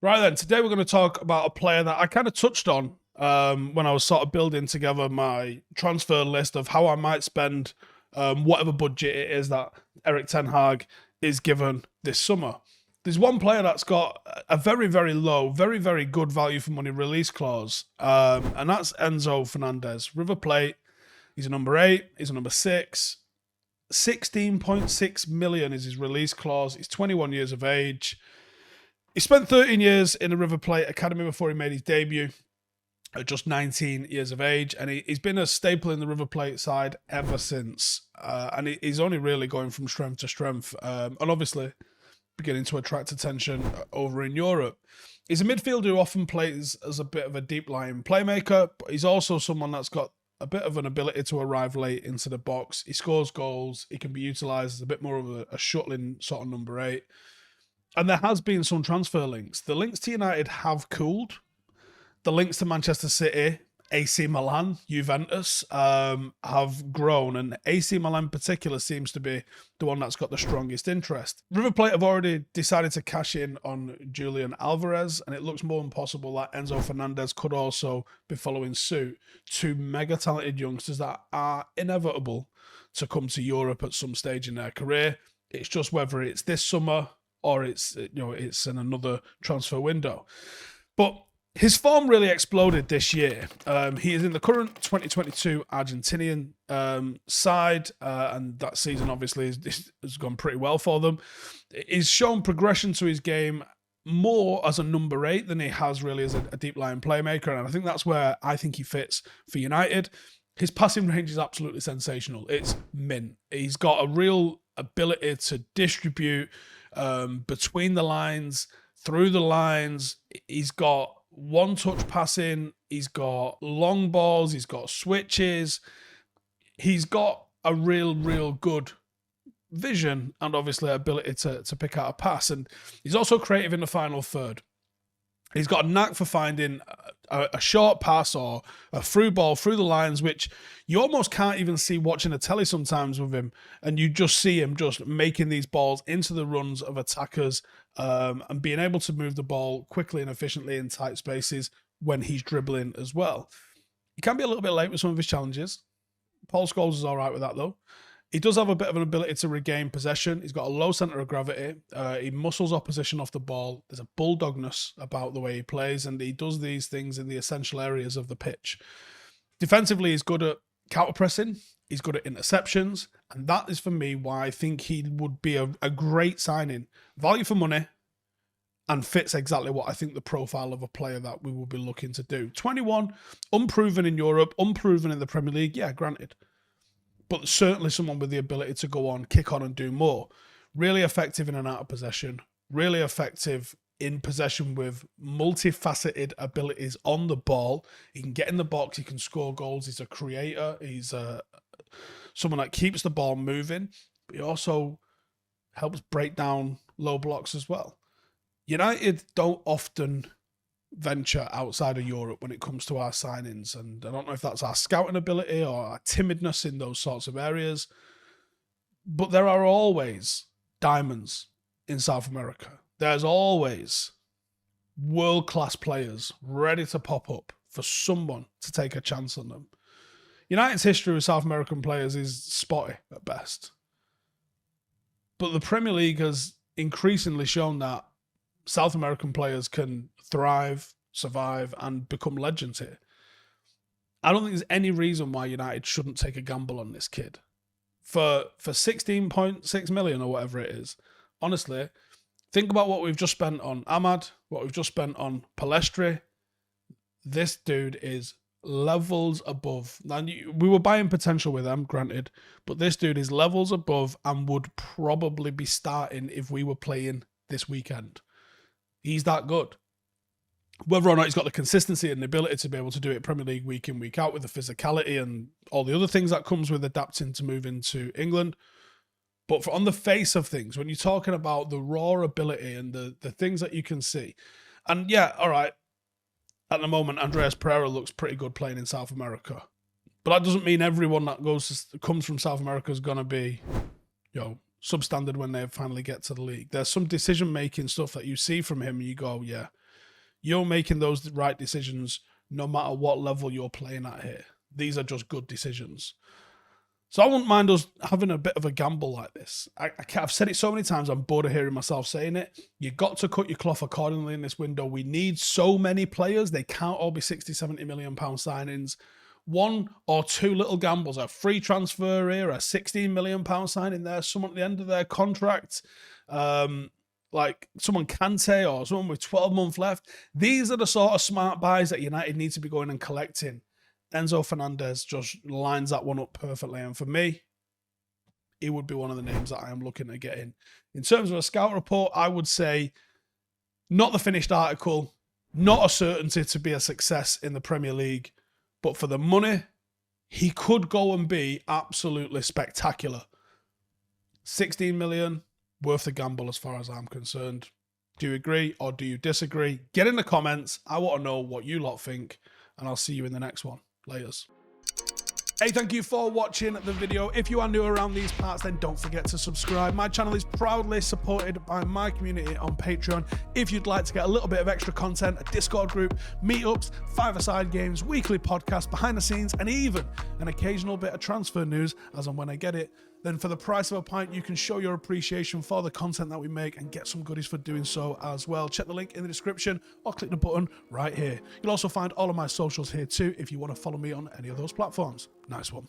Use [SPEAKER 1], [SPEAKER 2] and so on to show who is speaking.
[SPEAKER 1] Right then, today we're going to talk about a player that I kind of touched on when I was sort of building together my transfer list of how I might spend whatever budget it is that Erik Ten Hag is given this summer. There's one player that's got a very, very low, very, very good value for money release clause, and that's Enzo Fernandez. River Plate, he's a number 8, he's a number 6. 16.6 million is his release clause. He's 21 years of age. He spent 13 years in the River Plate Academy before he made his debut at just 19 years of age. And he's been a staple in the River Plate side ever since. And he's only really going from strength to strength. And obviously beginning to attract attention over in Europe. He's a midfielder who often plays as a bit of a deep lying playmaker, but he's also someone that's got a bit of an ability to arrive late into the box. He scores goals. He can be utilised as a bit more of a shuttling sort of number 8. And there has been some transfer links. The links to United have cooled. The links to Manchester City, AC Milan, Juventus have grown. And AC Milan in particular seems to be the one that's got the strongest interest. River Plate have already decided to cash in on Julian Alvarez. And it looks more than possible that Enzo Fernandez could also be following suit. Two mega talented youngsters that are inevitable to come to Europe at some stage in their career. It's just whether it's this summer or it's in another transfer window. But his form really exploded this year. He is in the current 2022 Argentinian side, and that season obviously has gone pretty well for them. He's shown progression to his game more as a number 8 than he has really as a deep line playmaker, and I think that's where I think he fits for United. His passing range is absolutely sensational. It's mint. He's got a real ability to distribute between the lines, through the lines. He's got one-touch passing. He's got long balls. He's got switches. He's got a real good vision and obviously ability to pick out a pass. And he's also creative in the final third. He's got a knack for finding a short pass or a through ball through the lines, which you almost can't even see watching a telly sometimes with him. And you just see him just making these balls into the runs of attackers and being able to move the ball quickly and efficiently in tight spaces when he's dribbling as well. He can be a little bit late with some of his challenges. Paul Scholes is all right with that, though. He does have a bit of an ability to regain possession. He's got a low centre of gravity. He muscles opposition off the ball. There's a bulldogness about the way he plays, and he does these things in the essential areas of the pitch. Defensively, he's good at counter-pressing. He's good at interceptions, and that is, for me, why I think he would be a great signing. Value for money, and fits exactly what I think the profile of a player that we will be looking to do. 21, unproven in Europe, unproven in the Premier League, yeah, granted. But certainly someone with the ability to go on, kick on and do more. Really effective in and out of possession. Really effective in possession with multifaceted abilities on the ball. He can get in the box. He can score goals. He's a creator. He's someone that keeps the ball moving. But he also helps break down low blocks as well. United don't often venture outside of Europe when it comes to our signings, and I don't know if that's our scouting ability or our timidness in those sorts of areas, but there are always diamonds in South America. There's always world-class players ready to pop up for someone to take a chance on them. United's history with South American players is spotty at best, but the Premier League has increasingly shown that South American players can thrive, survive, and become legends here. I don't think there's any reason why United shouldn't take a gamble on this kid. For 16.6 million or whatever it is, honestly, think about what we've just spent on Ahmad, what we've just spent on Palestri. This dude is levels above. And we were buying potential with them, granted, but this dude is levels above and would probably be starting if we were playing this weekend. He's that good. Whether or not he's got the consistency and the ability to be able to do it Premier League week in, week out with the physicality and all the other things that comes with adapting to moving to England. But on the face of things, when you're talking about the raw ability and the things that you can see, and yeah, all right, at the moment, Andreas Pereira looks pretty good playing in South America. But that doesn't mean everyone that comes from South America is going to be, substandard when they finally get to the league. There's some decision-making stuff that you see from him and you go, yeah, You're making those right decisions no matter what level you're playing at here. These are just good decisions. So I wouldn't mind us having a bit of a gamble like this. I've said it so many times, I'm bored of hearing myself saying it. You've got to cut your cloth accordingly in this window. We need so many players. They can't all be 60, 70 million pound signings. 1 or 2 little gambles, a free transfer here, a 16 million pound signing there, someone at the end of their contract, like someone Kante or someone with 12 months left. These are the sort of smart buys that United need to be going and collecting. Enzo Fernandez just lines that one up perfectly. And for me, he would be one of the names that I am looking to get in. In terms of a scout report, I would say not the finished article, not a certainty to be a success in the Premier League, but for the money, he could go and be absolutely spectacular. 16 million, worth the gamble as far as I'm concerned. Do you agree or do you disagree? Get in the comments. I want to know what you lot think, and I'll see you in the next one. Laters. Hey, thank you for watching the video. If you are new around these parts, then don't forget to subscribe. My channel is proudly supported by my community on Patreon. If you'd like to get a little bit of extra content, a Discord group, meetups, five-a-side games, weekly podcasts, behind the scenes, and even an occasional bit of transfer news as and when I get it, then for the price of a pint, you can show your appreciation for the content that we make and get some goodies for doing so as well. Check the link in the description or click the button right here. You'll also find all of my socials here too if you want to follow me on any of those platforms. Nice one.